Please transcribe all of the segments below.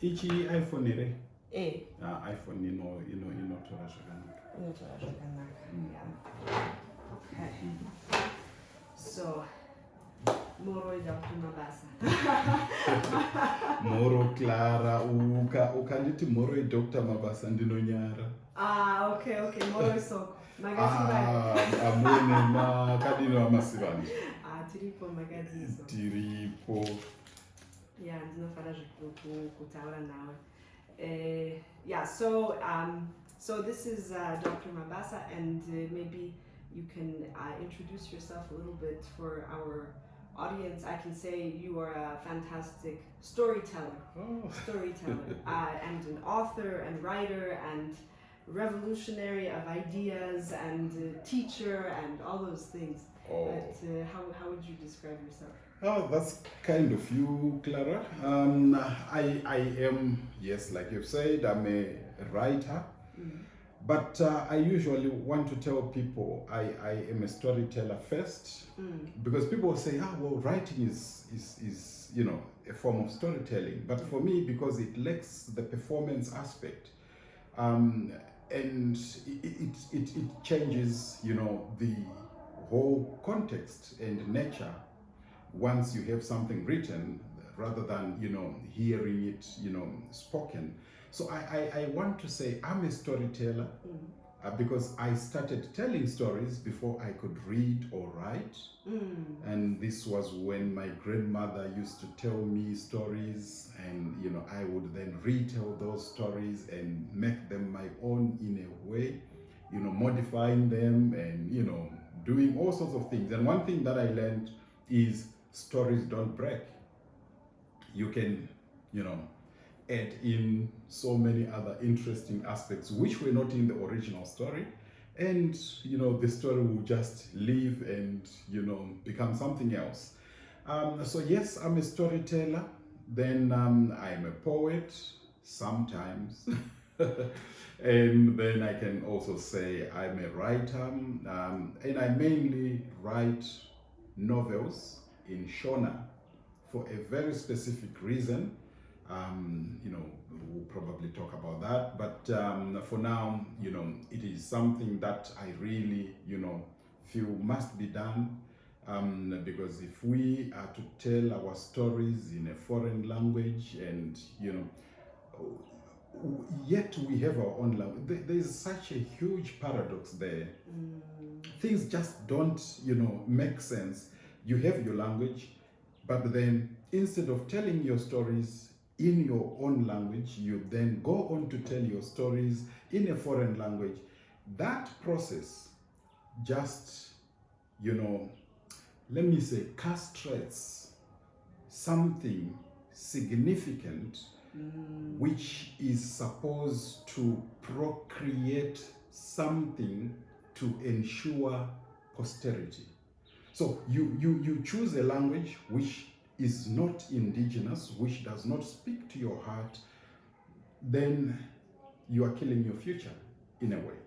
ichi iPhone ere? iPhone inotora zvakanaka. Yeah. Okay. So, Moro Dr. Mabasa. Moro Clara, ukanditi Moro Dr. Mabasa ndinonyara. Okay. Moro Isoko. Amune makadino amasivanje. Tiripo magadzizo. Tiripo. Yeah, ndinofara kutaura nawe. Yeah, so this is Dr. Mabasa, and maybe you can introduce yourself a little bit for our audience. I can say you are a fantastic storyteller, and an author and writer and revolutionary of ideas and teacher and all those things. But how would you describe yourself? Oh, that's kind of you, Clara. I am, yes, like you've said, I'm a writer. But I usually want to tell people I am a storyteller first, because people say, well, writing is a form of storytelling. But for me, because it lacks the performance aspect, and it changes, the whole context and nature once you have something written rather than hearing it spoken. So I want to say I'm a storyteller because I started telling stories before I could read or write. And this was when my grandmother used to tell me stories, and I would then retell those stories and make them my own in a way, modifying them and doing all sorts of things. And one thing that I learned is stories don't break. You can add in so many other interesting aspects which were not in the original story, and the story will just live and become something else. So yes, I'm a storyteller. Then I'm a poet sometimes. And then I can also say I'm a writer, and I mainly write novels in Shona for a very specific reason. We'll probably talk about that, but for now, it is something that I really, feel must be done, because if we are to tell our stories in a foreign language, and yet we have our own language, there's such a huge paradox there. Things just don't, make sense. You have your language, but then instead of telling your stories in your own language, you then go on to tell your stories in a foreign language. That process just, let me say, castrates something significant which is supposed to procreate something to ensure posterity. So you choose a language which is not indigenous, which does not speak to your heart, then you are killing your future in a way.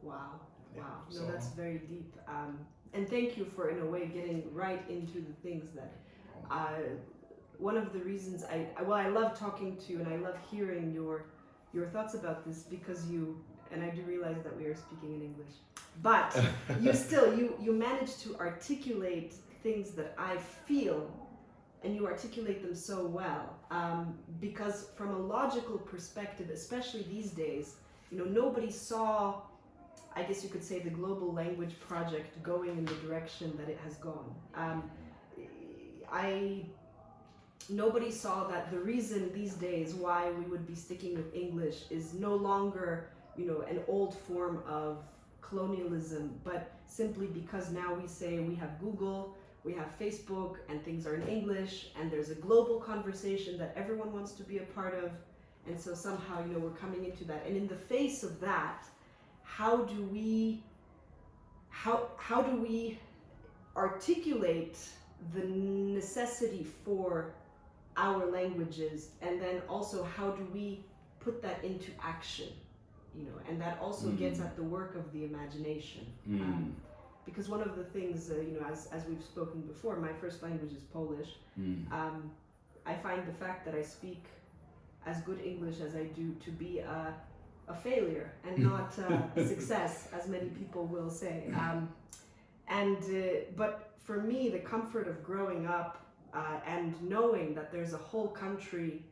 Wow. No, that's very deep. And thank you for, in a way, getting right into the things that one of the reasons I love talking to you, and I love hearing your thoughts about this, because and I do realize that we are speaking in English, but you manage to articulate things that I feel, and you articulate them so well, because from a logical perspective, especially these days, nobody saw, I guess you could say, the Global Language Project going in the direction that it has gone. Nobody saw that the reason these days why we would be sticking with English is no longer, an old form of colonialism, but simply because now we say we have Google, we have Facebook, and things are in English, and there's a global conversation that everyone wants to be a part of, and so somehow, we're coming into that. And in the face of that, how do we articulate the necessity for our languages, and then also how do we put that into action, and that also gets at the work of the imagination. Because one of the things, as we've spoken before, my first language is Polish. I find the fact that I speak as good English as I do to be a failure and not a success, as many people will say. But for me, the comfort of growing up and knowing that there's a whole country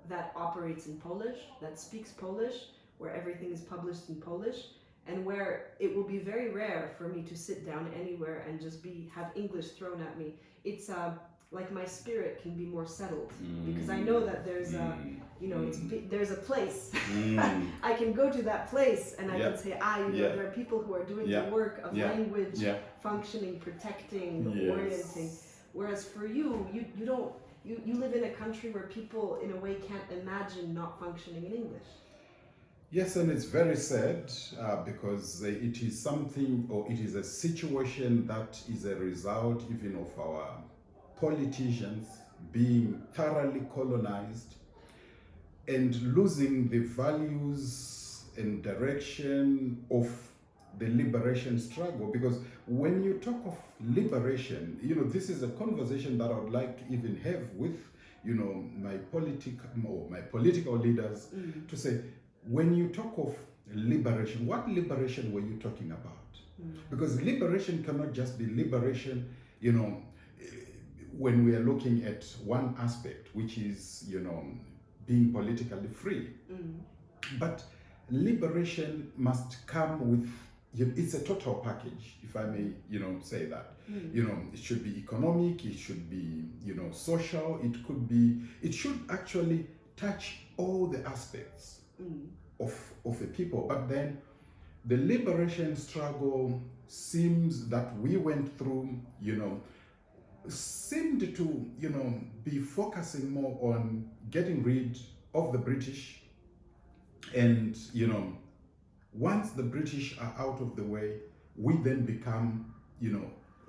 that operates in Polish, that speaks Polish, where everything is published in Polish, and where it will be very rare for me to sit down anywhere and just have English thrown at me. It's like my spirit can be more settled because I know that there's there's a place. I can go to that place and I can say, there are people who are doing the work of language, functioning, protecting, orienting. Whereas for you don't. You live in a country where people, in a way, can't imagine not functioning in English. Yes, and it's very sad because it is something, or it is a situation that is a result even of our politicians being thoroughly colonized and losing the values and direction of the liberation struggle. Because when you talk of liberation, this is a conversation that I would like to even have with, my political leaders to say, when you talk of liberation, what liberation were you talking about? Because liberation cannot just be liberation, when we are looking at one aspect, which is, being politically free. But liberation must come with, it's a total package, if I may, say that. It should be economic, it should be, social, it should actually touch all the aspects of a people. But then the liberation struggle seems that we went through, seemed to, be focusing more on getting rid of the British. And, once the British are out of the way, we then become,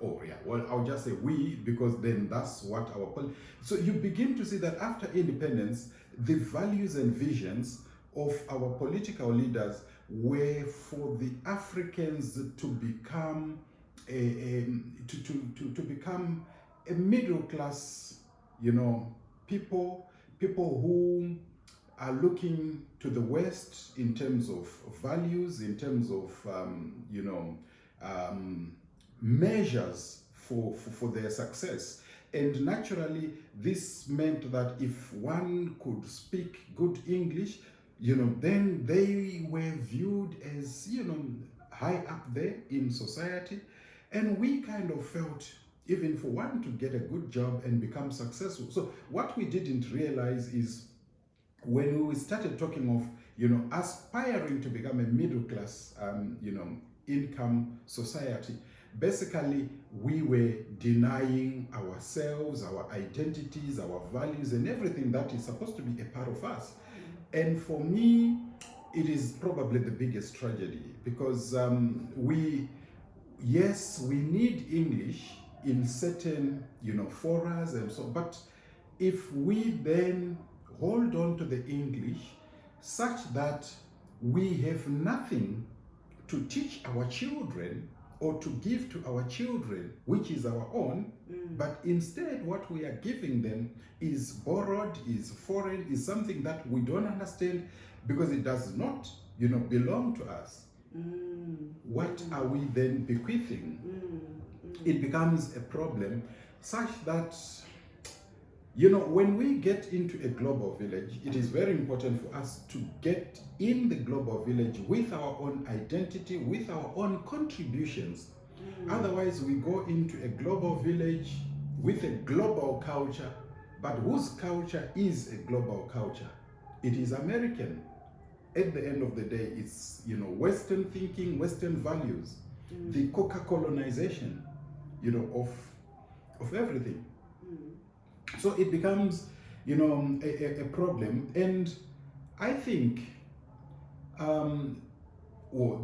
I'll just say we, because then that's what so you begin to see that after independence, the values and visions of our political leaders were for the Africans to become to become a middle class, people who are looking to the West in terms of values, in terms of measures for their success. And naturally, this meant that if one could speak good English, then they were viewed as, high up there in society. And we kind of felt, even for one to get a good job and become successful. So what we didn't realize is when we started talking of, aspiring to become a middle class, income society, basically we were denying ourselves, our identities, our values, and everything that is supposed to be a part of us. And for me, it is probably the biggest tragedy because we need English in certain, forums and so, but if we then hold on to the English such that we have nothing to teach our children or to give to our children, which is our own, but instead what we are giving them is borrowed, is foreign, is something that we don't understand because it does not, belong to us. What are we then bequeathing? It becomes a problem such that, when we get into a global village, it is very important for us to get in the global village with our own identity, with our own contributions. Otherwise, we go into a global village with a global culture, but whose culture is a global culture? It is American. At the end of the day, it's, Western thinking, Western values, the colonization, of everything. So it becomes, a problem. And I think,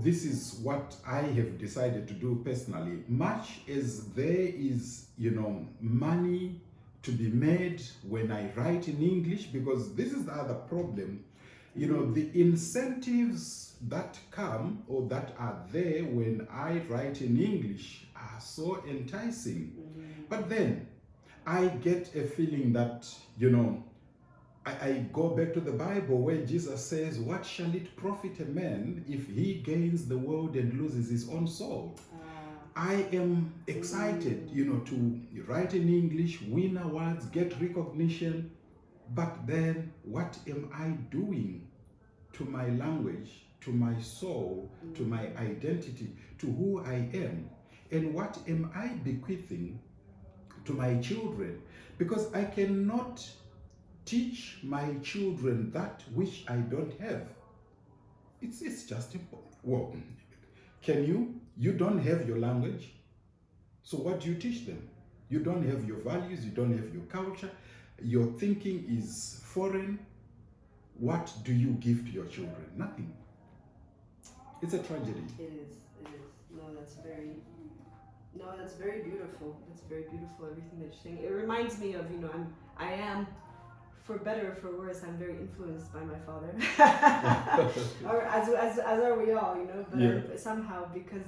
this is what I have decided to do personally. Much as there is, money to be made when I write in English, because this is the other problem, the incentives that come or that are there when I write in English are so enticing. But then I get a feeling that, I go back to the Bible where Jesus says, what shall it profit a man if he gains the world and loses his own soul? I am excited, to write in English, win awards, get recognition, but then what am I doing to my language, to my soul, to my identity, to who I am? And what am I bequeathing to my children? Because I cannot teach my children that which I don't have. It's just important. Well, can you? You don't have your language. So what do you teach them? You don't have your values, you don't have your culture, your thinking is foreign. What do you give to your children? Nothing. It's a tragedy. It is. No, that's very beautiful. That's very beautiful, everything that you're saying. It reminds me of, I am, for better or for worse, I'm very influenced by my father. Or as are we all, but Yeah. somehow, because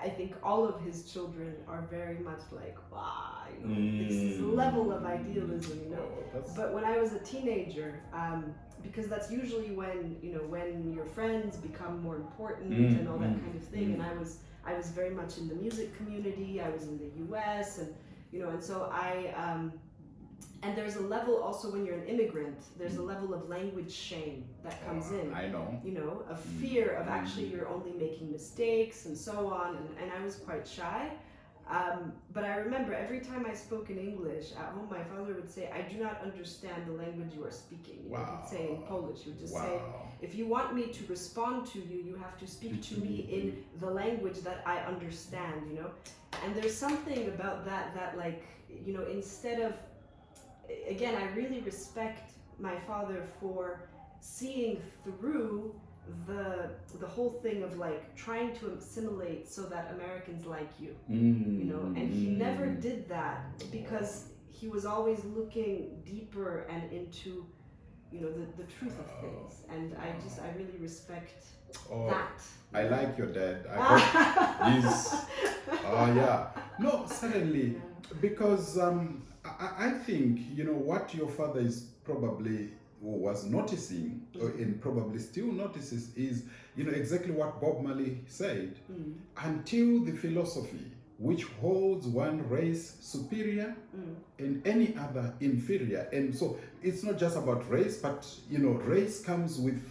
I think all of his children are very much like, wow, this level of idealism, But when I was a teenager, because that's usually when your friends become more important and all that kind of thing, and I was very much in the music community. I was in the U.S. and and so and there's a level also when you're an immigrant. There's a level of language shame that comes in. I know. Of fear of actually you're only making mistakes and so on. And I was quite shy. But I remember every time I spoke in English at home, my father would say, "I do not understand the language you are speaking." He'd say in Polish, he would just say, "If you want me to respond to you, you have to speak to me in the language that I understand." And there's something about that like instead of, again, I really respect my father for seeing through the whole thing of like trying to assimilate so that Americans like you, and he never did that because he was always looking deeper and into the truth of things, and I really respect that. I like your dad. He's yeah. No, certainly, because I think what your father is probably was noticing and probably still notices is exactly what Bob Marley said. Until the philosophy which holds one race superior and any other inferior, and so it's not just about race, but race comes with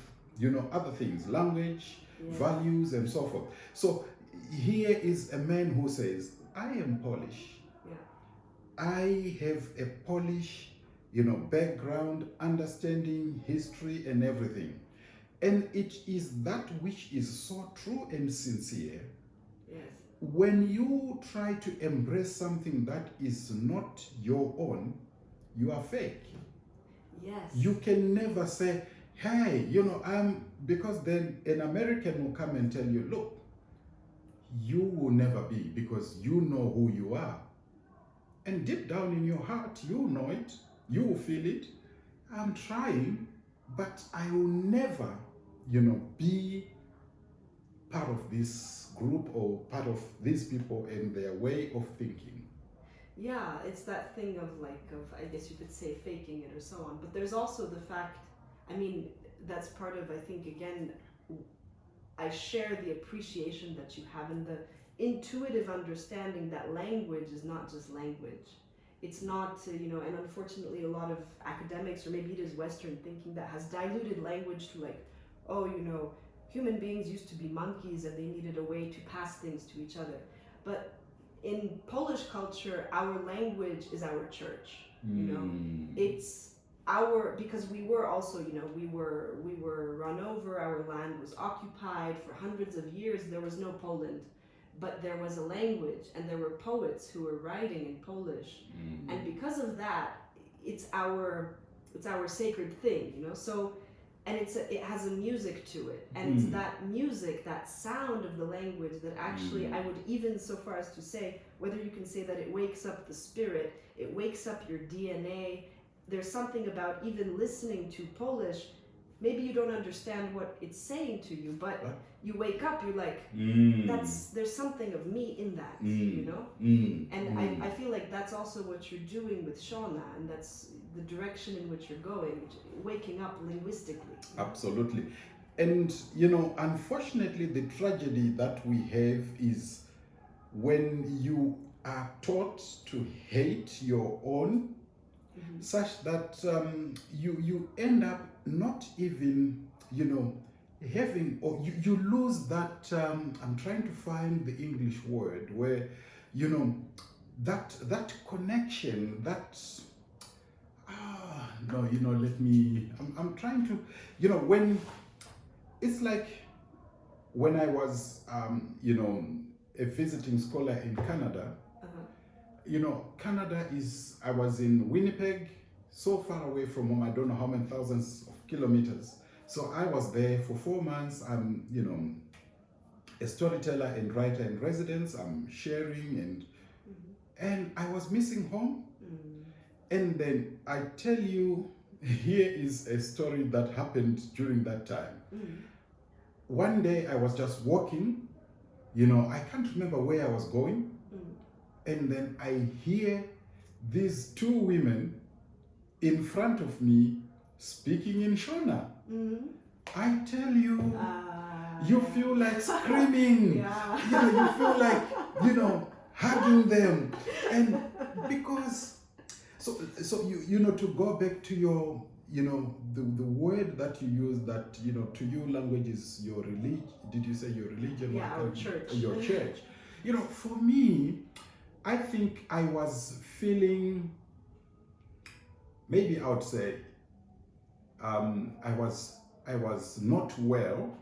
other things, language, values, and so forth. So here is a man who says, I am Polish. I have a Polish background, understanding history and everything. And it is that which is so true and sincere. Yes. When you try to embrace something that is not your own, you are fake. Yes. You can never say, hey, because then an American will come and tell you, look, you will never be, because you know who you are. And deep down in your heart, you know it. You will feel it. I'm trying, but I will never, be part of this group or part of these people and their way of thinking. Yeah, it's that thing of I guess you could say faking it or so on. But there's also the fact, that's part of, I think, again, I share the appreciation that you have and the intuitive understanding that language is not just language. It's not, and unfortunately a lot of academics, or maybe it is Western thinking, that has diluted language to human beings used to be monkeys and they needed a way to pass things to each other. But in Polish culture, our language is our church. It's because we were also, we were run over, our land was occupied for hundreds of years. There was no Poland. But there was a language, and there were poets who were writing in Polish, and because of that, it's our sacred thing, So, and it has a music to it, and it's that music, that sound of the language that actually I would even so far as to say, whether you can say that it wakes up the spirit, it wakes up your DNA. There's something about even listening to Polish. Maybe you don't understand what it's saying to you, but you wake up, you're like, there's something of me in that, And I feel like that's also what you're doing with Shauna, and the direction in which you're going, waking up linguistically. Absolutely. And, you know, unfortunately, the tragedy that we have is when you are taught to hate your own, such that you end up not even, you know, having, or you lose that, I'm trying to find the English word where, you know, that connection, that, no, you know, I'm trying to, you know, when, it's like when I was, you know, a visiting scholar in Canada, you know, Canada is, I was in Winnipeg, so far away from home, I don't know how many thousands of kilometers. So I was there for 4 months. I'm, you know, a storyteller and writer in residence. I'm sharing and I was missing home. And then I tell you, here is a story that happened during that time. One day I was just walking, you know, I can't remember where I was going. And then I hear these two women in front of me speaking in Shona. I tell you, you feel like screaming. Yeah. You know, you feel like, you know, hugging them. And because, so you know, to go back to your, you know, the word that you use, that, you know, to you language is your religion. Did you say your religion? Yeah, our church. Your church. You know, for me, I think I was feeling, maybe I would say, I was not well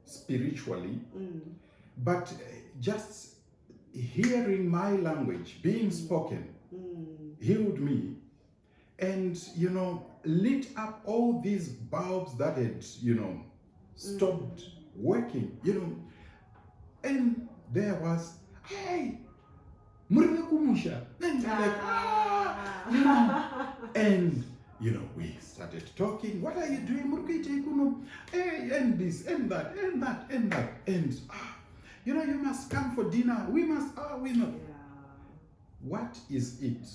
spiritually, but just hearing my language being spoken healed me, and, you know, lit up all these bulbs that had, you know, stopped working, you know, and there was, hey, Murikumusha, and you're like, you know, and, you know, we started talking. What are you doing, Murukite Kuno? Hey, and this, and that, and that, and that, and you know, you must come for dinner. We must, we know. Yeah. What is it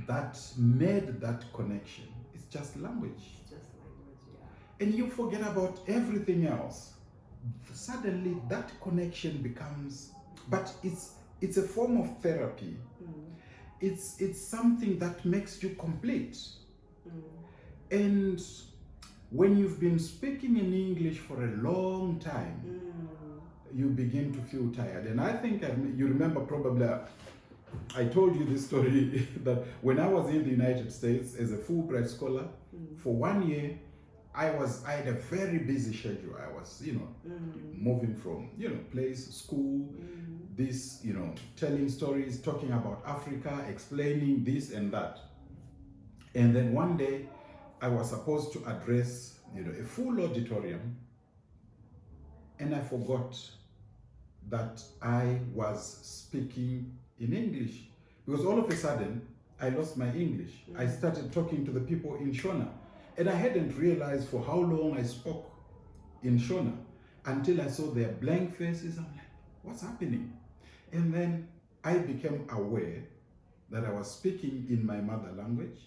that made that connection? It's just language. It's just language, yeah. And you forget about everything else. Suddenly that connection becomes, but it's a form of therapy. It's something that makes you complete. And when you've been speaking in English for a long time, you begin to feel tired. And I think you remember probably, I told you this story that when I was in the United States as a Fulbright scholar, for 1 year, I had a very busy schedule. I was, you know, moving from, you know, place, school, this, you know, telling stories, talking about Africa, explaining this and that. And then one day I was supposed to address, you know, a full auditorium, and I forgot that I was speaking in English, because all of a sudden I lost my English. I started talking to the people in Shona, and I hadn't realized for how long I spoke in Shona until I saw their blank faces. I'm like, what's happening? And then I became aware that I was speaking in my mother language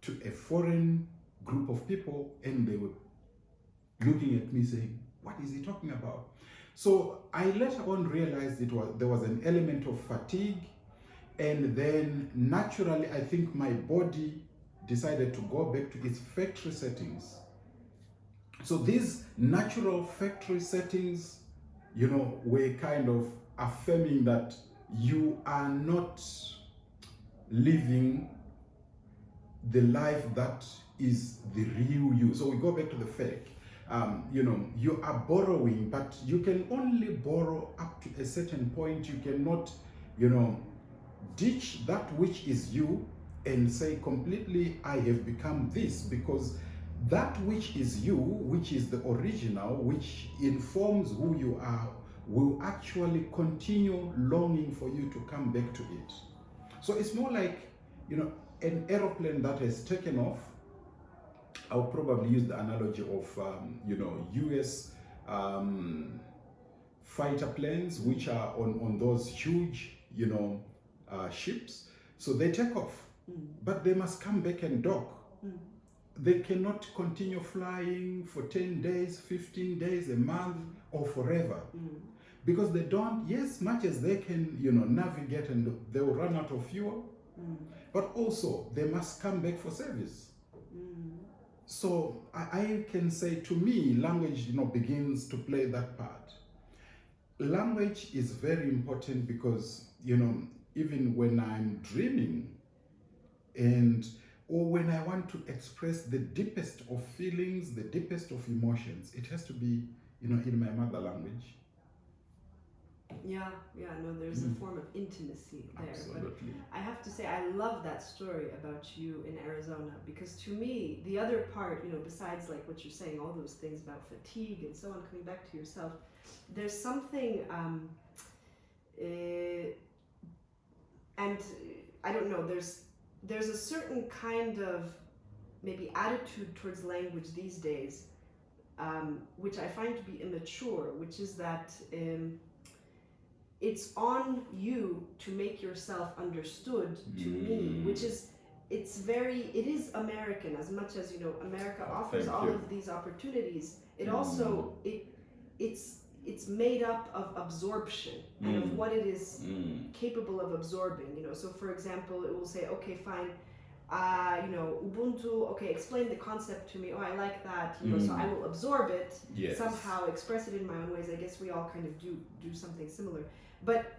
to a foreign group of people, and they were looking at me saying, what is he talking about? So I later on realized there was an element of fatigue, and then naturally I think my body decided to go back to its factory settings. So these natural factory settings, you know, were kind of affirming that you are not living the life that is the real you. So we go back to the fake. You know, you are borrowing, but you can only borrow up to a certain point. You cannot, you know, ditch that which is you and say completely, I have become this, because that which is you, which is the original, which informs who you are, will actually continue longing for you to come back to it. So it's more like, you know, an aeroplane that has taken off. I'll probably use the analogy of, you know, US fighter planes, which are on those huge, you know, ships. So they take off. but they must come back and dock. They cannot continue flying for 10 days, 15 days, a month, or forever. Because they don't, yes, much as they can, navigate, and they will run out of fuel, but also they must come back for service. So I can say, to me, language, begins to play that part. Language is very important because, even when I'm dreaming or when I want to express the deepest of feelings, the deepest of emotions, it has to be, in my mother language. Yeah, no, there's a form of intimacy there. Absolutely. But I have to say, I love that story about you in Arizona, because to me, the other part, besides like what you're saying, all those things about fatigue and so on, coming back to yourself, there's something, and I don't know, there's a certain kind of maybe attitude towards language these days, which I find to be immature, which is that it's on you to make yourself understood, to me, which is, it is American. As much as, America offers all of these opportunities, it also, it's made up of absorption and of what it is capable of absorbing, So for example, it will say, okay, fine, Ubuntu, okay, explain the concept to me. Oh, I like that, so I will absorb it, somehow express it in my own ways. I guess we all kind of do something similar. But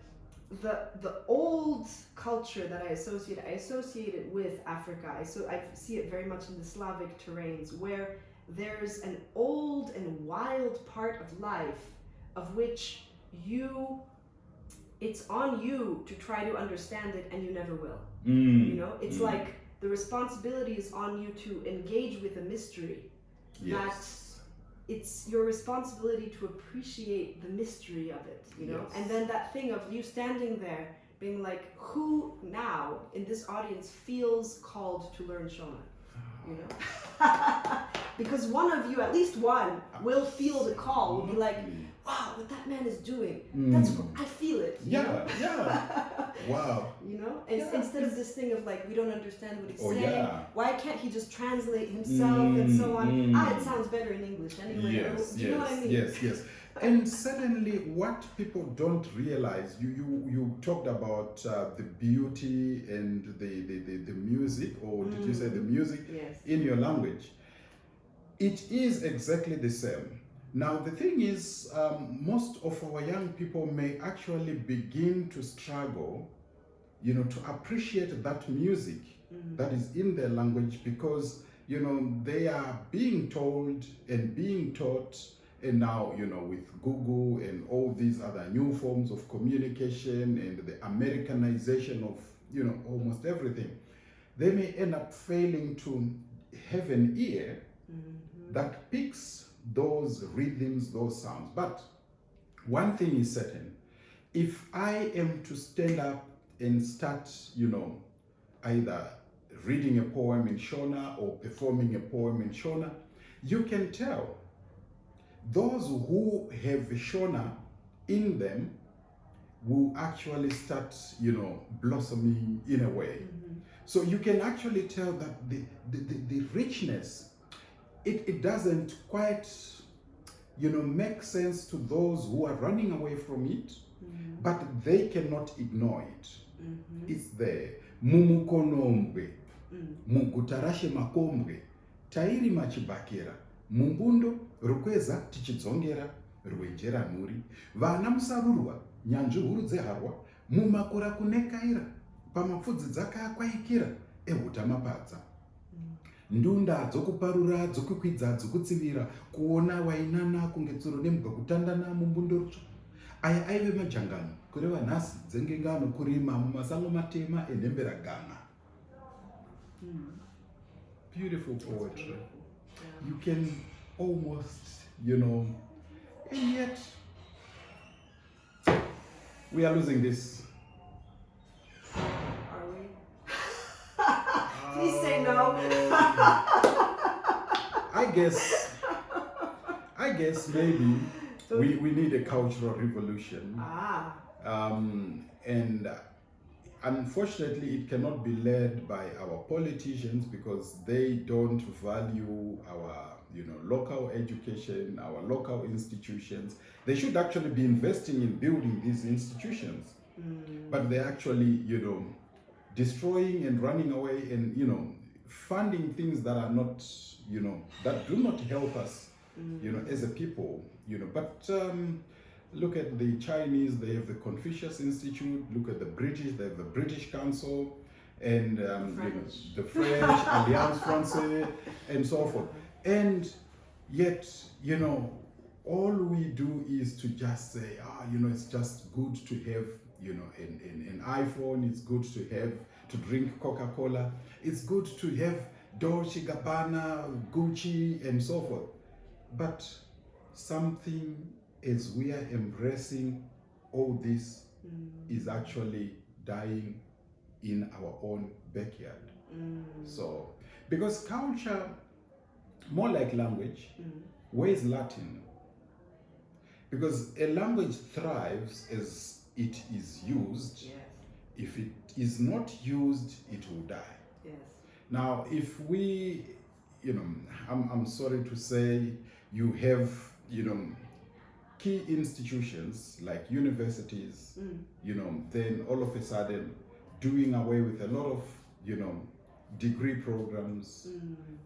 the old culture that I associate it with Africa. I see it very much in the Slavic terrains, where there's an old and wild part of life of which it's on you to try to understand it, and you never will. It's like the responsibility is on you to engage with a mystery. That it's your responsibility to appreciate the mystery of it, and then that thing of you standing there being like, who now in this audience feels called to learn Shona, because one of you, at least one, will feel the call, will be like, wow, what that man is doing, that's what I feel it. Wow. Instead of this thing of like, we don't understand what he's saying. Why can't he just translate himself and so on? It sounds better in English anyway. Do you know what I mean? Yes. And suddenly, what people don't realize, you talked about the beauty and the music, or did you say the music in your language? It is exactly the same. Now, the thing is, most of our young people may actually begin to struggle, to appreciate that music that is in their language, because, they are being told and being taught, and now, with Google and all these other new forms of communication and the Americanization of, almost everything, they may end up failing to have an ear that picks those rhythms, those sounds. But one thing is certain: if I am to stand up and start, either reading a poem in Shona or performing a poem in Shona, you can tell those who have Shona in them will actually start, blossoming in a way. So you can actually tell that the richness, it doesn't quite, make sense to those who are running away from it, but they cannot ignore it. It's there. Mumukonombe, mugutarashe makombwe, tairi machibakera, mumbundo rukweza tichidzongera, rwejera muri, vana musarurwa, nyanzvi huru dzeharwa, mumakura kunekaira, pamapfudzi dzakakwaikira, ehuta mapadza. Ndunda dzokuparura, dzokukwidza, dzokutsivira, kuona wainana kunge tsuro nemugwa kutandana mumbundo rutsva. Aya aive majangano, kureva nhasi dzengengano, kurima mumasango matema enhemberagana. Beautiful poetry. You can almost, and yet we are losing this. Are we? Please say no. I guess maybe we need a cultural revolution. Ah. And unfortunately, it cannot be led by our politicians because they don't value our, local education, our local institutions. They should actually be investing in building these institutions, but they're actually, destroying and running away and, funding things that are not, that do not help us, as a people, But look at the Chinese, they have the Confucius Institute. Look at the British, they have the British Council, and the French, Alliance Francaise, and so forth. And yet, all we do is to just say, it's just good to have, an iPhone, it's good to drink Coca-Cola, it's good to have Dolce Gabbana, Gucci, and so forth. But something, as we are embracing all this, is actually dying in our own backyard. So, because culture, more like language, where is Latin? Because a language thrives as it is used. Yes. If it is not used, it will die. Yes. Now, if we, I'm sorry to say, you have, key institutions like universities, then all of a sudden doing away with a lot of, degree programs,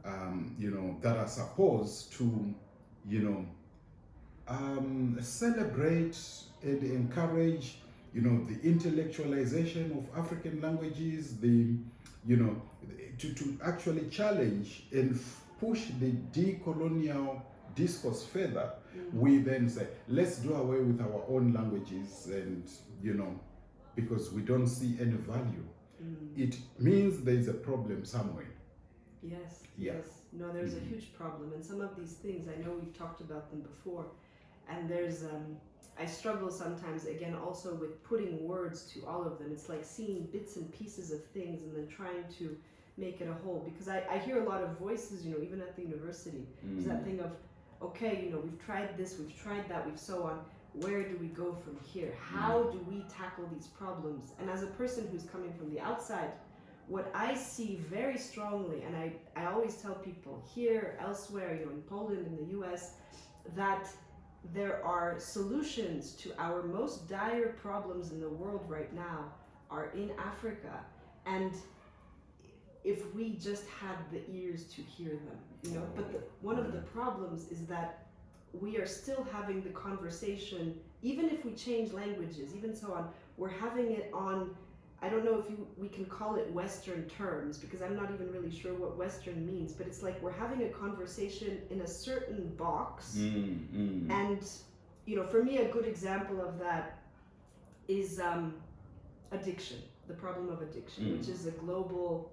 that are supposed to, celebrate and encourage, the intellectualization of African languages, to actually challenge and push the decolonial discourse further. We then say, let's do away with our own languages, and because we don't see any value. It means there is a problem somewhere. Yes, Yeah. yes. No, there's a huge problem. And some of these things, I know we've talked about them before. And there's, I struggle sometimes, again, also with putting words to all of them. It's like seeing bits and pieces of things and then trying to make it a whole. Because I hear a lot of voices, even at the university. There's that thing of, okay, we've tried this, we've tried that, we've so on. Where do we go from here? How do we tackle these problems? And as a person who's coming from the outside, what I see very strongly, and I always tell people here, elsewhere, in Poland, in the US, that there are solutions to our most dire problems in the world right now are in Africa. And if we just had the ears to hear them, But one of the problems is that we are still having the conversation, even if we change languages, even so on, we're having it on, I don't know if we can call it Western terms, because I'm not even really sure what Western means, but it's like we're having a conversation in a certain box. And, for me, a good example of that is addiction, the problem of addiction, which is a global,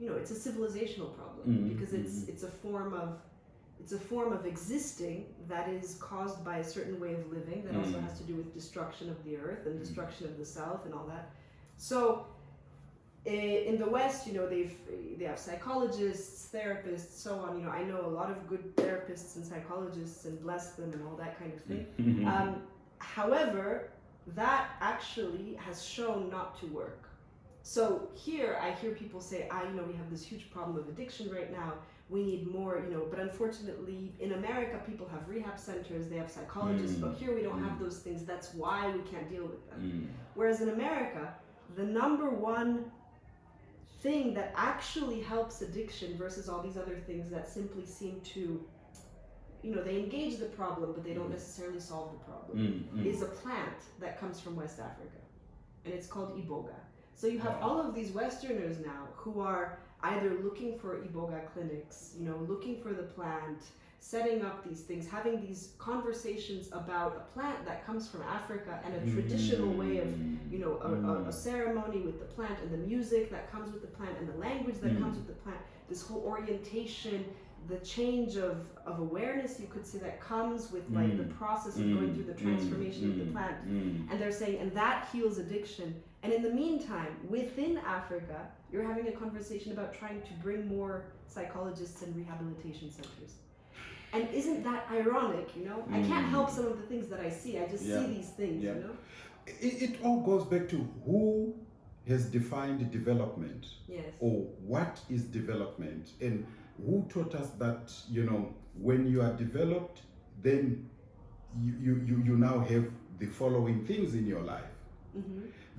it's a civilizational problem, because it's a form of existing that is caused by a certain way of living that also has to do with destruction of the earth and destruction of the self and all that. So in the West, they have psychologists, therapists, so on. I know a lot of good therapists and psychologists, and bless them and all that kind of thing. However, that actually has shown not to work. So here I hear people say, we have this huge problem of addiction right now. We need more, but unfortunately in America people have rehab centers, they have psychologists, but here we don't have those things. That's why we can't deal with them. Whereas in America, the number one thing that actually helps addiction versus all these other things that simply seem to, they engage the problem, but they don't necessarily solve the problem, is a plant that comes from West Africa. And it's called Iboga. So you have all of these Westerners now who are either looking for Iboga clinics, looking for the plant, setting up these things, having these conversations about a plant that comes from Africa and a traditional way of, a ceremony with the plant and the music that comes with the plant and the language that comes with the plant, this whole orientation, the change of awareness, you could say, that comes with like the process of going through the transformation of the plant. And they're saying, and that heals addiction. And in the meantime, within Africa, you're having a conversation about trying to bring more psychologists and rehabilitation centers. And isn't that ironic, I can't help some of the things that I see. I just see these things, It all goes back to who has defined development, Yes. or what is development, and who taught us that, you know, when you are developed, then you now have the following things in your life.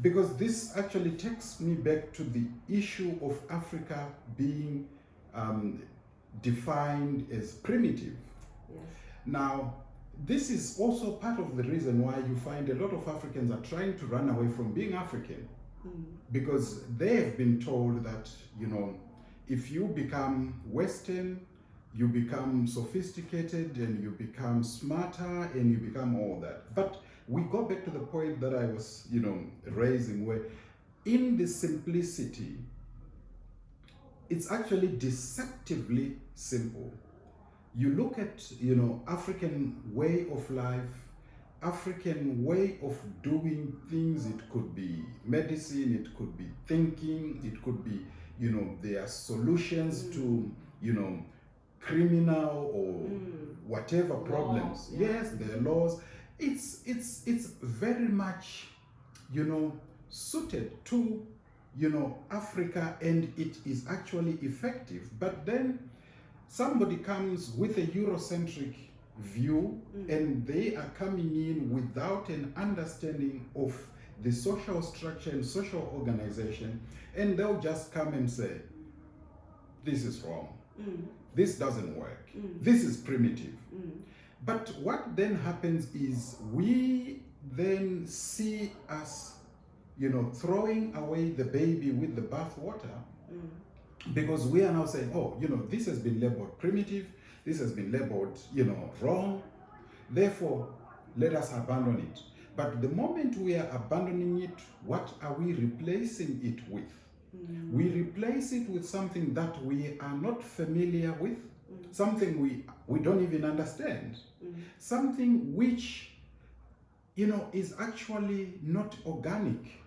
Because this actually takes me back to the issue of Africa being defined as primitive. Yes. Now, this is also part of the reason why you find a lot of Africans are trying to run away from being African, because they have been told that, you know, if you become Western, you become sophisticated and you become smarter and you become all that. But we go back to the point that I was, you know, raising, where in the simplicity, it's actually deceptively simple. You look at, you know, African way of life, African way of doing things. It could be medicine, it could be thinking, it could be, you know, their solutions to, you know, criminal or whatever problems. Yeah. Yes, their laws. It's very much, you know, suited to, you know, Africa, and it is actually effective. But then somebody comes with a Eurocentric view, and they are coming in without an understanding of the social structure and social organization, and they'll just come and say, this is wrong, this doesn't work, this is primitive. But what then happens is we then see us, you know, throwing away the baby with the bathwater, because we are now saying, oh, you know, this has been labeled primitive, this has been labeled, you know, wrong, therefore let us abandon it. But the moment we are abandoning it, what are we replacing it with? We replace it with something that we are not familiar with, something we don't even understand, something which, you know, is actually not organic.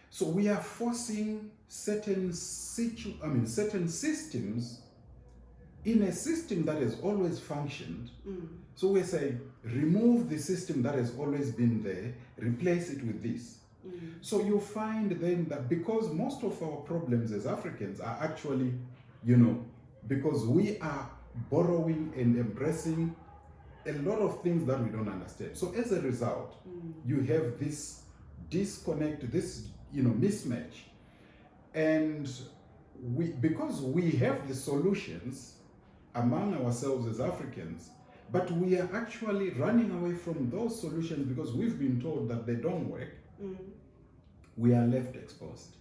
So we are forcing certain systems in a system that has always functioned. So we're saying, remove the system that has always been there, replace it with this. So you find then that because most of our problems as Africans are actually, you know, because we are borrowing and embracing a lot of things that we don't understand. So as a result, you have this disconnect, this, you know, mismatch. And because we have the solutions among ourselves as Africans, but we are actually running away from those solutions because we've been told that they don't work, we are left exposed.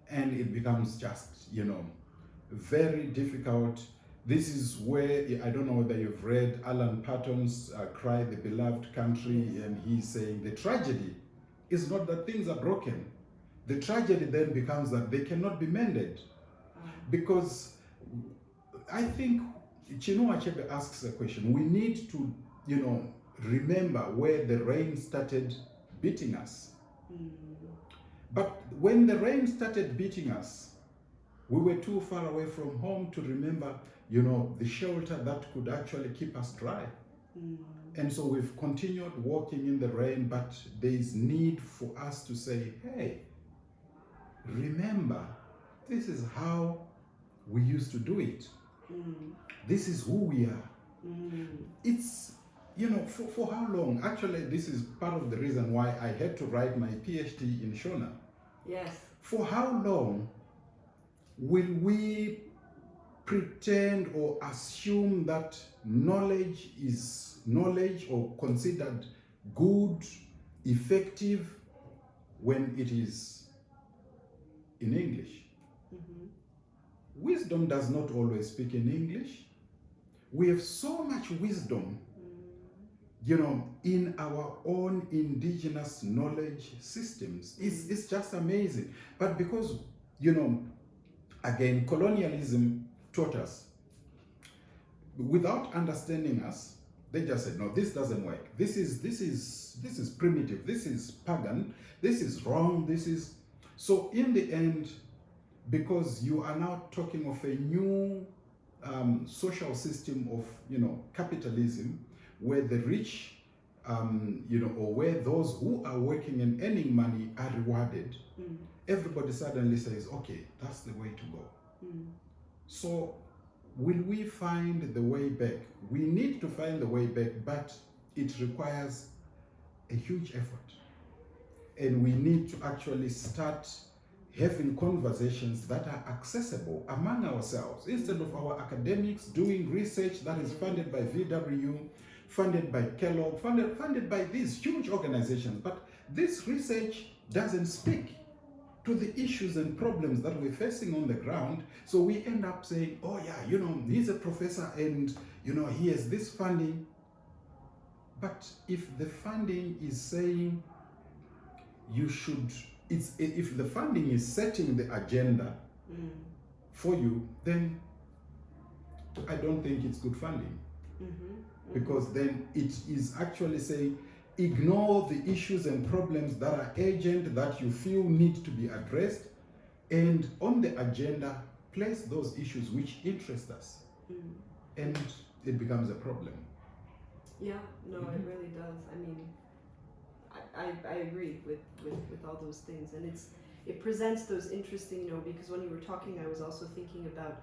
And it becomes just, you know, very difficult. This is where, I don't know whether you've read Alan Patton's Cry the Beloved Country, and he's saying the tragedy is not that things are broken. The tragedy then becomes that they cannot be mended. Because I think Chinua Achebe asks a question. We need to, you know, remember where the rain started beating us. But when the rain started beating us, we were too far away from home to remember, you know, the shelter that could actually keep us dry. And so we've continued walking in the rain, but there is need for us to say, hey, remember, this is how we used to do it. This is who we are. It's, you know, for how long? Actually, this is part of the reason why I had to write my PhD in Shona. Yes. For how long will we pretend or assume that knowledge is knowledge or considered good, effective, when it is in English? Wisdom does not always speak in English. We have so much wisdom, you know, in our own indigenous knowledge systems. It's just amazing. But because, you know, again, colonialism taught us, without understanding us, they just said, no, this doesn't work. This is primitive. This is pagan. This is wrong. This is... So in the end, because you are now talking of a new social system of, you know, capitalism, where the rich, you know, or where those who are working and earning money are rewarded. everybody suddenly says, okay, that's the way to go. So will we find the way back? We need to find the way back, but it requires a huge effort. And we need to actually start having conversations that are accessible among ourselves, instead of our academics doing research that is funded by VW, funded by Kellogg, funded by these huge organizations. But this research doesn't speak to the issues and problems that we're facing on the ground. So we end up saying, oh yeah, he's a professor and he has this funding. But if the funding is saying if the funding is setting the agenda for you, then I don't think it's good funding. Because then it is actually saying, ignore the issues and problems that are urgent, that you feel need to be addressed, and on the agenda, place those issues which interest us. And it becomes a problem. Yeah, no, it really does. I mean, I agree with all those things, and it presents those interesting, because when you were talking, I was also thinking about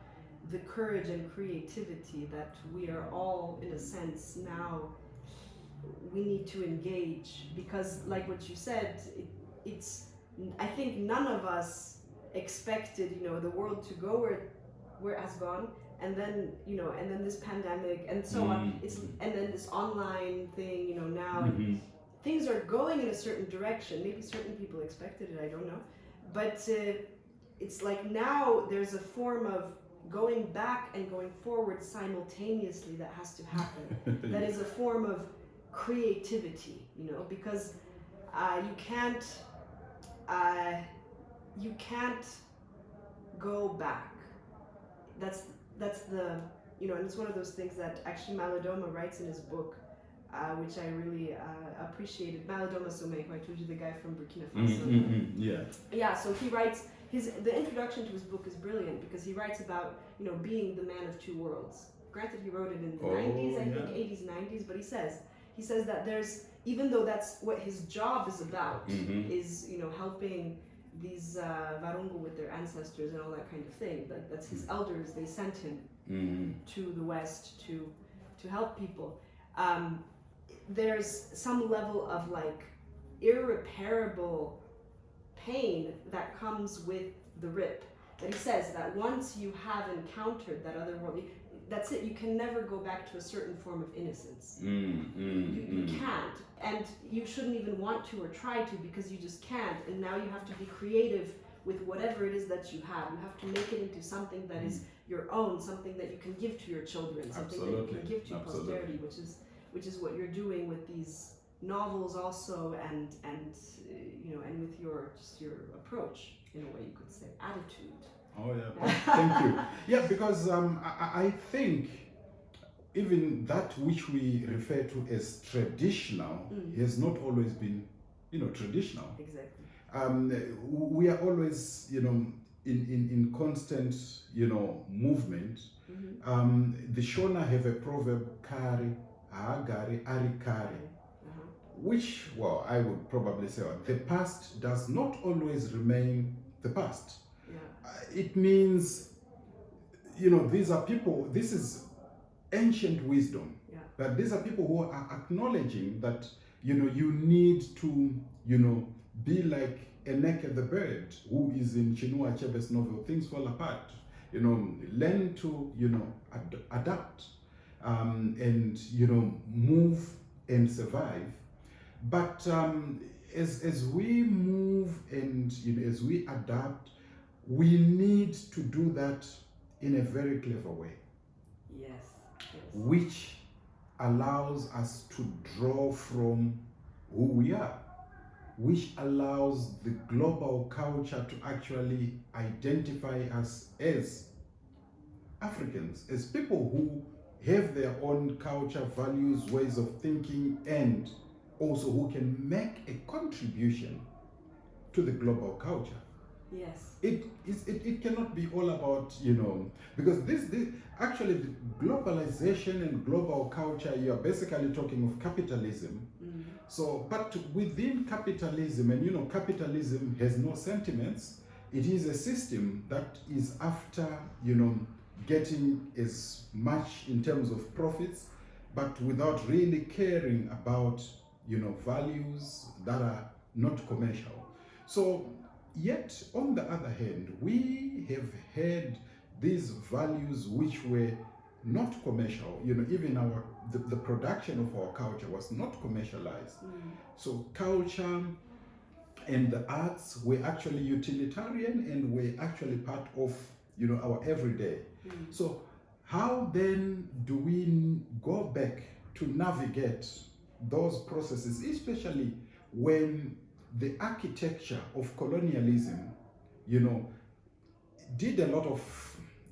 the courage and creativity that we are all, in a sense, now we need to engage, because like what you said, it's I think none of us expected the world to go where it has gone, and then and then this pandemic and so on, and then this online thing now, and things are going in a certain direction. Maybe certain people expected it, I don't know, but it's like now there's a form of going back and going forward simultaneously that has to happen. That is a form of creativity, because you can't go back. That's the and it's one of those things that actually Malodoma writes in his book, which I really appreciated. Malodoma Someiko, I told you, the guy from Burkina Faso. Yeah, so he writes, the introduction to his book is brilliant, because he writes about being the man of two worlds. Granted, he wrote it in the 90s, I think 80s, 90s, but he says that there's, even though that's what his job is about, is helping these Varungu with their ancestors and all that kind of thing. Like that's his elders. They sent him to the West to help people. There's some level of like irreparable pain that comes with the rip. That he says that once you have encountered that other world, that's it. You can never go back to a certain form of innocence. You can't, and you shouldn't even want to or try to, because you just can't. And now you have to be creative with whatever it is that you have. You have to make it into something that is your own, something that you can give to your children, something that you can give to posterity, which is what you're doing with these novels also, and and with your approach, in a way you could say, attitude. Oh yeah, thank you. Yeah, because I think even that which we refer to as traditional has not always been, traditional. Exactly. We are always, in constant, movement. The Shona have a proverb, kari, agari, ari kari, which, well, I would probably say the past does not always remain the past. It means, these are people, this is ancient wisdom, but these are people who are acknowledging that, you need to, be like Eneke the bird, who is in Chinua Achebe's novel, Things Fall Apart. Learn to, adapt, and, move and survive. But as we move and, as we adapt, we need to do that in a very clever way. Yes. Which allows us to draw from who we are, which allows the global culture to actually identify us as Africans, as people who have their own culture, values, ways of thinking, and also who can make a contribution to the global culture. Yes. It cannot be all about, you know, because this actually the globalization and global culture, you are basically talking of capitalism. So, but within capitalism, and you know, capitalism has no sentiments. It is a system that is after, you know, getting as much in terms of profits, but without really caring about, you know, values that are not commercial. So, yet on the other hand, we have had these values which were not commercial. You know, even the production of our culture was not commercialized. So culture and the arts were actually utilitarian and were actually part of, you know, our everyday. So how then do we go back to navigate those processes, especially when the architecture of colonialism, you know, did a lot of,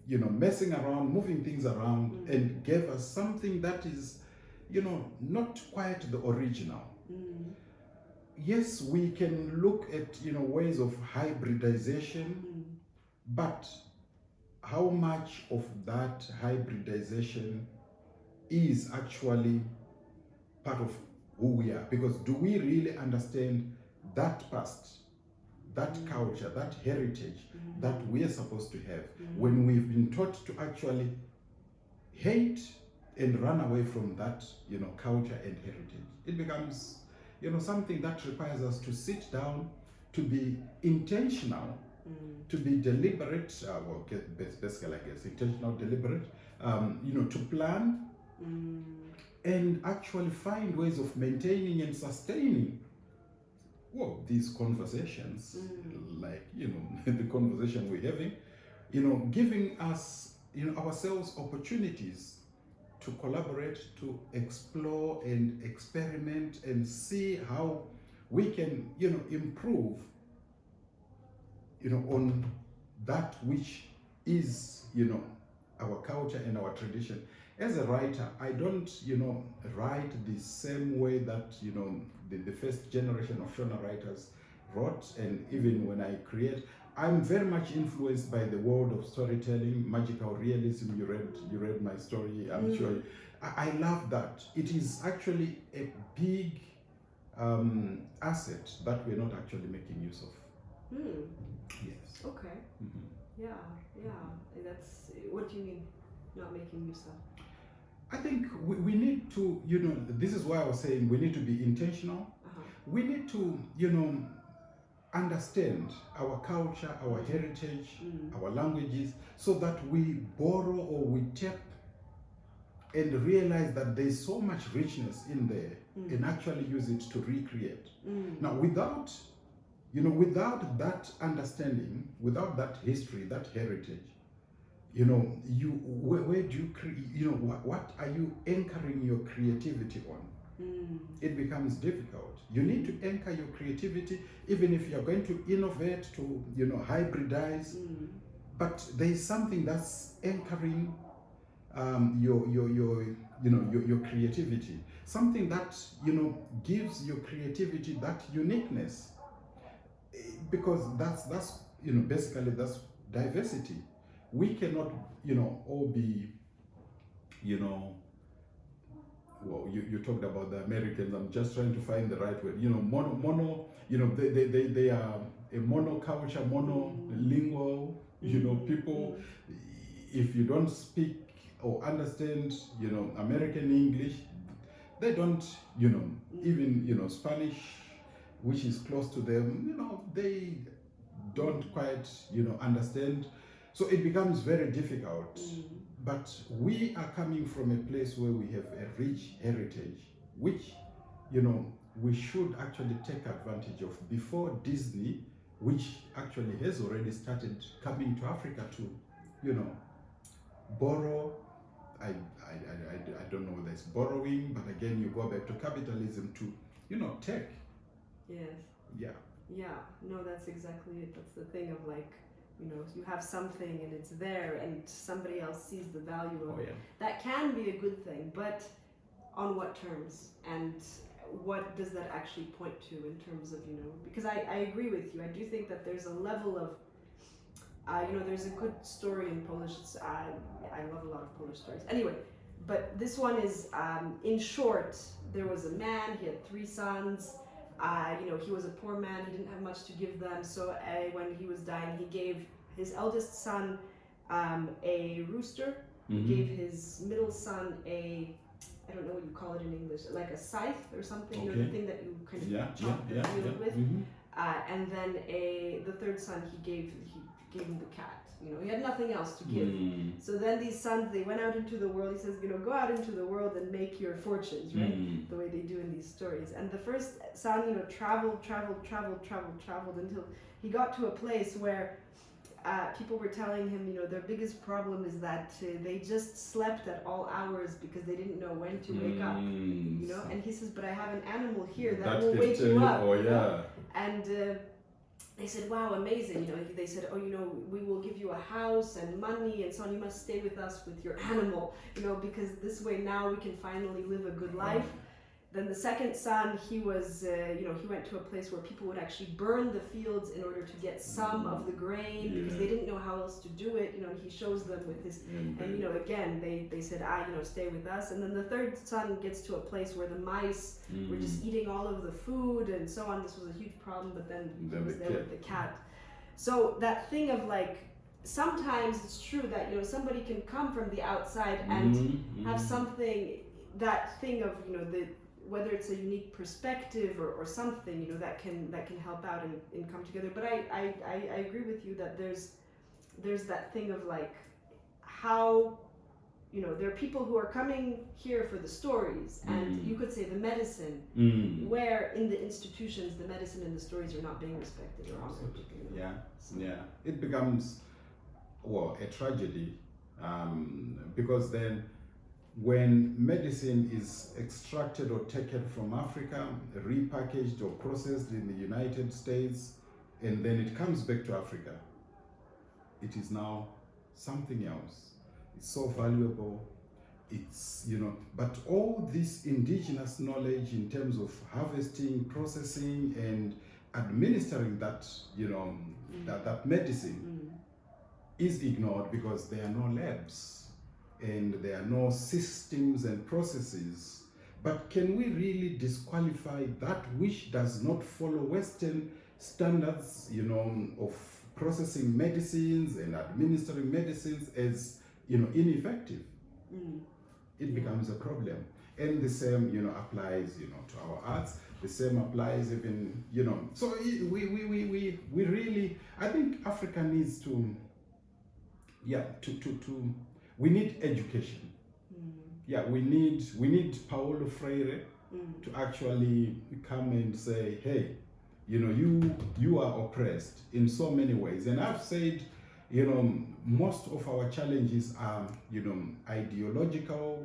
you know, messing around, moving things around, and gave us something that is, you know, not quite the original. Yes, we can look at, you know, ways of hybridization, but how much of that hybridization is actually part of who we are? Because do we really understand that past, that culture, that heritage that we are supposed to have, when we've been taught to actually hate and run away from that, you know, culture and heritage? It becomes, you know, something that requires us to sit down, to be intentional, to be deliberate, basically, I guess, intentional, deliberate, you know, to plan and actually find ways of maintaining and sustaining, well, these conversations, like, you know, the conversation we're having, you know, giving us, you know, ourselves opportunities to collaborate, to explore and experiment and see how we can, you know, improve, you know, on that which is, you know, our culture and our tradition. As a writer, I don't, you know, write the same way that, you know, the first generation of Shona writers wrote. And even when I create, I'm very much influenced by the world of storytelling, magical realism. You read my story, I'm sure. I love that. It is actually a big asset that we're not actually making use of. Yes. Okay. Yeah. That's, what do you mean, not making use of? I think we need to, you know, this is why I was saying we need to be intentional. We need to, you know, understand our culture, our heritage, our languages, so that we borrow or we tap and realize that there's so much richness in there, and actually use it to recreate. Now, without, you know, without that understanding, without that history, that heritage, you know, where do you you know, what are you anchoring your creativity on? It becomes difficult. You need to anchor your creativity, even if you're going to innovate, to, you know, hybridize, but there is something that's anchoring your creativity, something that, you know, gives your creativity that uniqueness, because that's you know, basically that's diversity. We cannot, you know, all be, you know, well, you talked about the Americans. I'm just trying to find the right word. You know, mono. You know, they are a monoculture, monolingual. You know, people. If you don't speak or understand, you know, American English, they don't. You know, even, you know, Spanish, which is close to them. You know, they don't quite, you know, understand. So it becomes very difficult. But we are coming from a place where we have a rich heritage, which, you know, we should actually take advantage of before Disney, which actually has already started coming to Africa to, you know, borrow. I don't know whether it's borrowing, but again, you go back to capitalism to, you know, take. Yes. Yeah, no, that's exactly it. That's the thing of, like, you know, you have something and it's there and somebody else sees the value of it. That can be a good thing, but on what terms? And what does that actually point to in terms of, you know, because I agree with you. I do think that there's a level of There's a good story in Polish. I love a lot of Polish stories. Anyway, but this one is, in short, there was a man, he had 3 sons. He was a poor man, he didn't have much to give them. So when he was dying, he gave his eldest son a rooster. He gave his middle son I don't know what you call it in English, like a scythe or something, Okay. the thing that you kind of chop the field with. And then the third son, he gave him the cat. He had nothing else to give. So then these sons, they went out into the world. He says, go out into the world and make your fortunes, right? The way they do in these stories. And the first son, traveled until he got to a place where people were telling him, their biggest problem is that they just slept at all hours because they didn't know when to wake up, And he says, but I have an animal here that will wake you up. Oh, yeah. And they said, wow, amazing. They said, we will give you a house and money and so on. You must stay with us with your animal, because this way now we can finally live a good life. Then the second son, he was, he went to a place where people would actually burn the fields in order to get some of the grain because they didn't know how else to do it. He shows them with his, and again, they said, stay with us. And then the third son gets to a place where the mice were just eating all of the food and so on. This was a huge problem, but then he was there with the cat. So that thing of sometimes it's true that, somebody can come from the outside and have something, that thing of, whether it's a unique perspective or something, that can help out and come together. But I agree with you that there's that thing of how, there are people who are coming here for the stories, and you could say the medicine, where in the institutions the medicine and the stories are not being respected or honored. Yeah. It becomes, a tragedy, because then when medicine is extracted or taken from Africa, repackaged or processed in the United States, and then it comes back to Africa, it is now something else. It's so valuable. It's, but all this indigenous knowledge in terms of harvesting, processing, and administering that, that medicine is ignored because there are no labs. And there are no systems and processes. But can we really disqualify that which does not follow Western standards, of processing medicines and administering medicines as, ineffective? It becomes a problem. And the same, applies, to our arts. The same applies even, So we really, I think Africa needs to, we need education. We need Paulo Freire to actually come and say, hey, you are oppressed in so many ways. And I've said, most of our challenges are, ideological,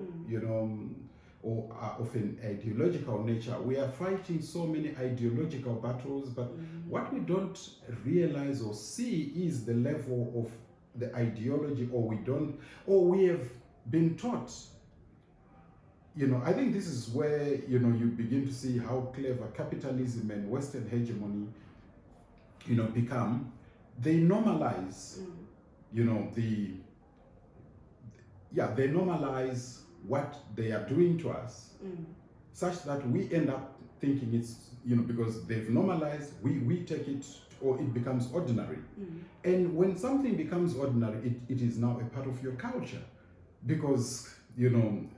or are of an ideological nature. We are fighting so many ideological battles, but what we don't realize or see is the level of the ideology, or we have been taught. I think this is where, you begin to see how clever capitalism and Western hegemony, become. They normalize, they normalize what they are doing to us, such that we end up thinking it's, because they've normalized, we take it, or it becomes ordinary. And when something becomes ordinary, it is now a part of your culture. Because,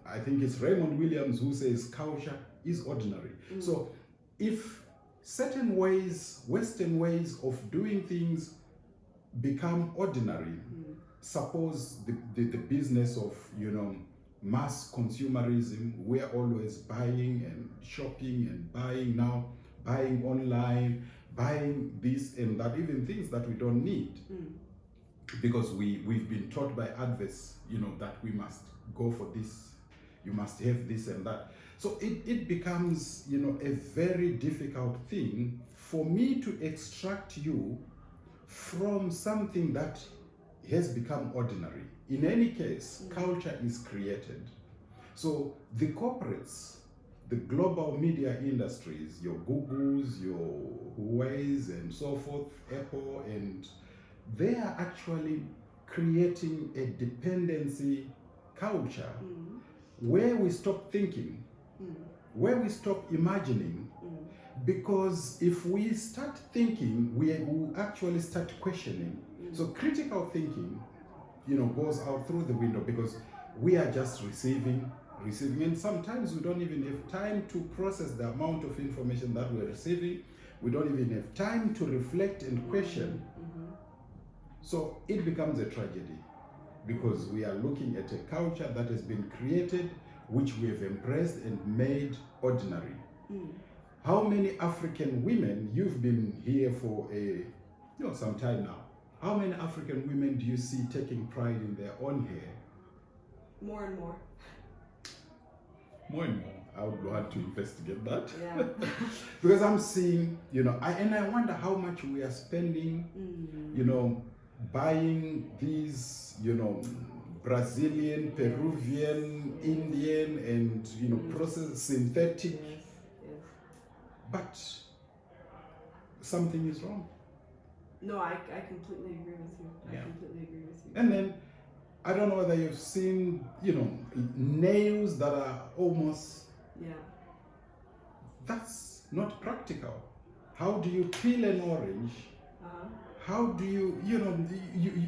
I think it's Raymond Williams who says culture is ordinary. So if certain ways, Western ways of doing things become ordinary, suppose the business of, mass consumerism, we're always buying and shopping and buying online, buying this and that, even things that we don't need, because we've been taught by adverts, that we must go for this, you must have this and that. So it becomes, a very difficult thing for me to extract you from something that has become ordinary. In any case, culture is created. So the corporates, the global media industries, your Googles, your Huawei's and so forth, Apple and they are actually creating a dependency culture where we stop thinking, where we stop imagining, because if we start thinking, we will actually start questioning. So critical thinking, goes out through the window because we are just receiving, and sometimes we don't even have time to process the amount of information that we're receiving. We don't even have time to reflect and question. So it becomes a tragedy because we are looking at a culture that has been created, which we have embraced and made ordinary. How many African women, you've been here for some time now, how many African women do you see taking pride in their own hair? More and more. More and more. I would want to investigate that. Yeah. Because I'm seeing, I wonder how much we are spending, buying these, Brazilian, Peruvian, Indian, and processed synthetic. Yes. But something is wrong. No, I completely agree with you. Yeah. I completely agree with you. And then, I don't know whether you've seen, nails that are almost... Yeah. That's not practical. How do you peel an orange? How do you,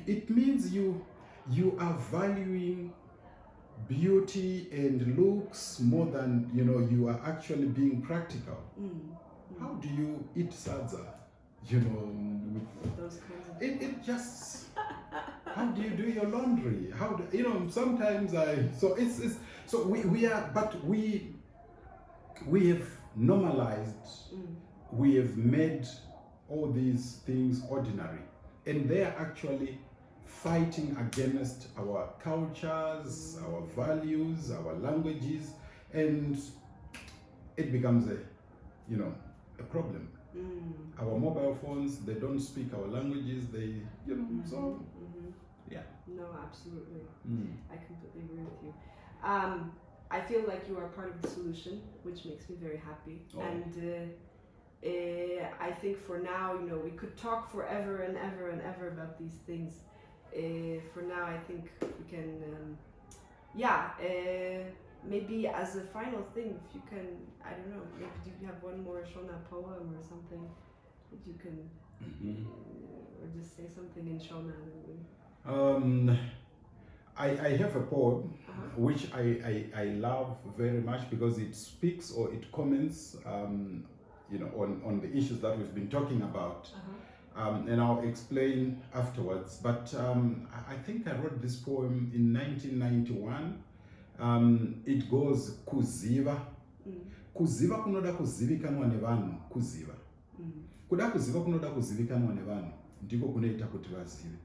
it means you are valuing beauty and looks more than, you are actually being practical. How do you eat sadza? With those kinds of it just, how do you do your laundry? How do, sometimes we have normalized, we have made all these things ordinary, and they are actually fighting against our cultures, our values, our languages, and it becomes a problem. Our mobile phones, they don't speak our languages, they, so, yeah. No, absolutely. I completely agree with you. I feel like you are part of the solution, which makes me very happy. Oh. And I think for now, we could talk forever and ever and ever about these things. For now, I think we can, maybe as a final thing, if you can, I don't know, maybe do you have one more Shona poem or something that you can, or just say something in Shona? I have a poem which I love very much because it speaks or it comments on the issues that we've been talking about. And I'll explain afterwards. But I think I wrote this poem in 1991. It goes kuziva. Kuziva kunoda kuzivikanwa nevanhu kuziva. Kuda kuziva kunoda kuzivikanwa nevanhu ndiko kunoita kuti vazive.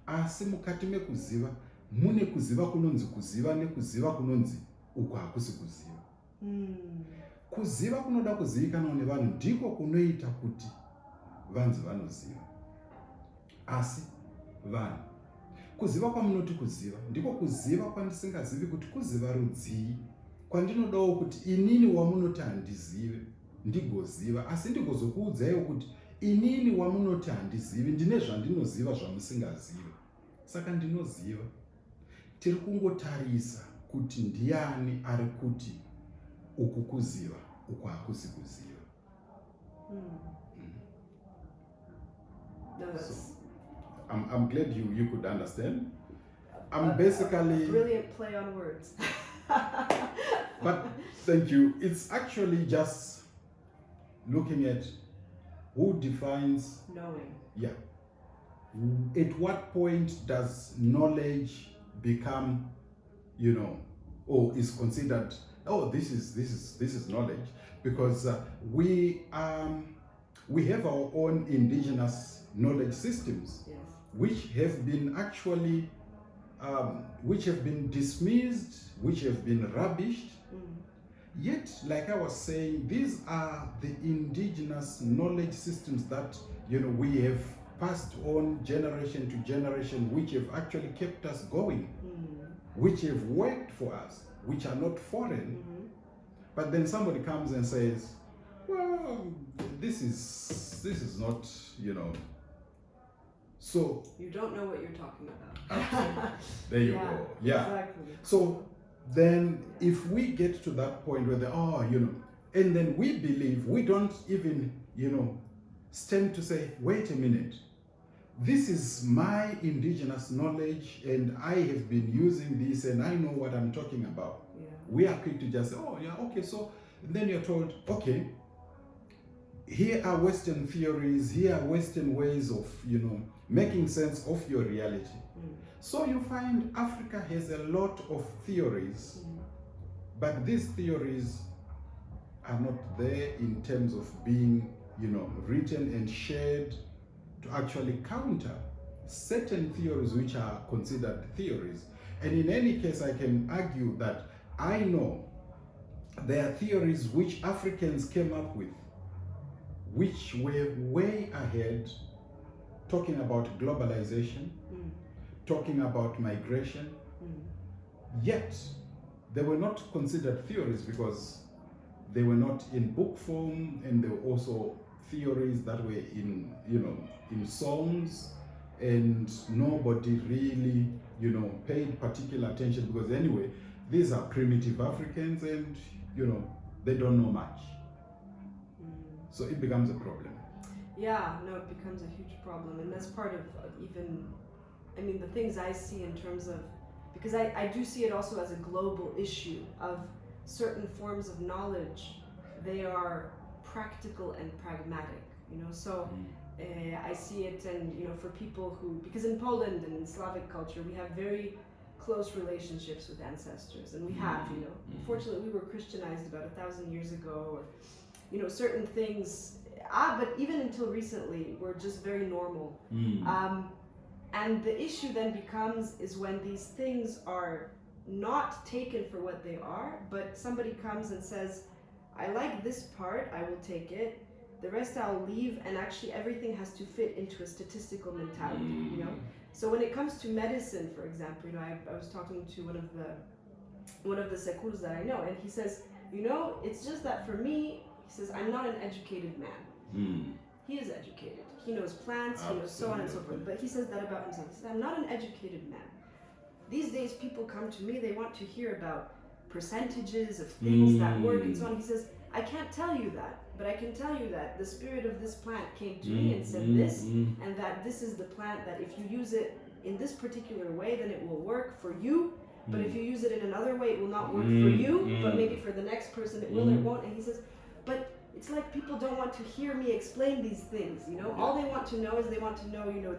Asi mukati mekuziva mune kuziva kunonzi kuziva nekuziva kunonzi uku hakusi kuziva. Kuziva kunoda kuzivikanwa nevanhu ndiko kunoita kuti vanzi vanoziva. Asi vanhu kuziva kwamunoti kuziva ndiko kuziva kwandisingazivi kuti kuziva rudzii, kwandinodawo kuti inini wamunoti handizive ndigoziva, asi ndigozokuudzaiwo kuti inini wamunoti handizivi ndine zvandinoziva zvamusingazivi. Saka ndinoziva. Tiri kungotarisa kuti ndiani ari kuti uku kuziva uku hakusi kuziva. No, that's... So, I'm glad you could understand. I'm basically... A brilliant play on words. But thank you. It's actually just looking at who defines... Knowing. Yeah. At what point does knowledge become, or is considered, oh, this is knowledge? Because we have our own indigenous knowledge systems, Yes. which have been actually, which have been dismissed, which have been rubbished. Yet, like I was saying, these are the indigenous knowledge systems that we have passed on generation to generation, which have actually kept us going, which have worked for us, which are not foreign. But then somebody comes and says, well, this is not, So you don't know what you're talking about. absolutely. There you go. Yeah. Exactly. So then if we get to that point where and then we believe, we don't even, stand to say, wait a minute, this is my indigenous knowledge and I have been using this and I know what I'm talking about. Yeah. We are quick to just say, oh yeah, okay, so then you're told, okay, here are Western theories, here are Western ways of, making sense of your reality. So you find Africa has a lot of theories, but these theories are not there in terms of being, written and shared to actually counter certain theories which are considered theories. And in any case, I can argue that I know there are theories which Africans came up with, which were way ahead, talking about globalization, talking about migration, yet they were not considered theories because they were not in book form, and they were also theories that were in songs, and nobody really paid particular attention, because anyway these are primitive Africans and they don't know much. So it becomes a problem. Yeah, no, it becomes a huge problem, and that's part of the things I see in terms of, because I do see it also as a global issue of certain forms of knowledge. They are practical and pragmatic, so I see it, and for people who, because in Poland and in Slavic culture we have very close relationships with ancestors, and we have, unfortunately we were Christianized about 1,000 years ago, or certain things, but even until recently were just very normal. And the issue then is when these things are not taken for what they are, but somebody comes and says, I like this part, I will take it, the rest I'll leave, and actually everything has to fit into a statistical mentality, So when it comes to medicine, for example, I was talking to one of the sekurs that I know, and he says, it's just that for me, he says, I'm not an educated man. He is educated. He knows plants, he knows so on and so forth. But he says that about himself. He says, I'm not an educated man. These days people come to me, they want to hear about percentages of things that work and so on. He says, I can't tell you that, but I can tell you that the spirit of this plant came to me and said this, and that this is the plant that if you use it in this particular way, then it will work for you. But if you use it in another way, it will not work for you, but maybe for the next person it will or it won't. And he says, but it's like people don't want to hear me explain these things, All they want to know is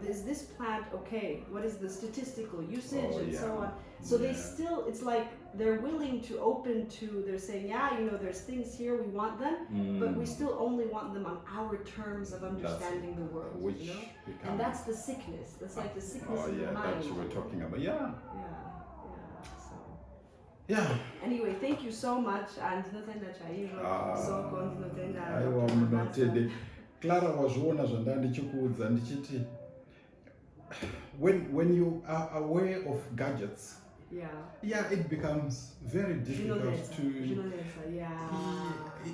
is this plant okay? What is the statistical usage and so on? So they still, it's like they're willing to open to, they're saying, there's things here, we want them, but we still only want them on our terms of understanding the world, And that's the sickness. That's like the sickness of the mind. That you were talking about, So anyway, thank you so much, and aiwa munotende Clara wazviona zvandandichikuudza ndichiti when you are aware of gadgets, it becomes very difficult to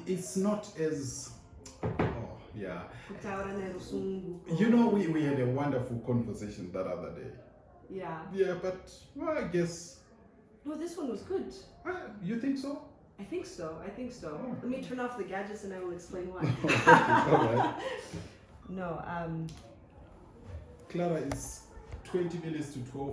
it's not as we had a wonderful conversation that other day, but I guess no, this one was good. You think so? I think so. Oh. Let me turn off the gadgets and I will explain why. All right. No, Clara, it's 20 minutes to 12.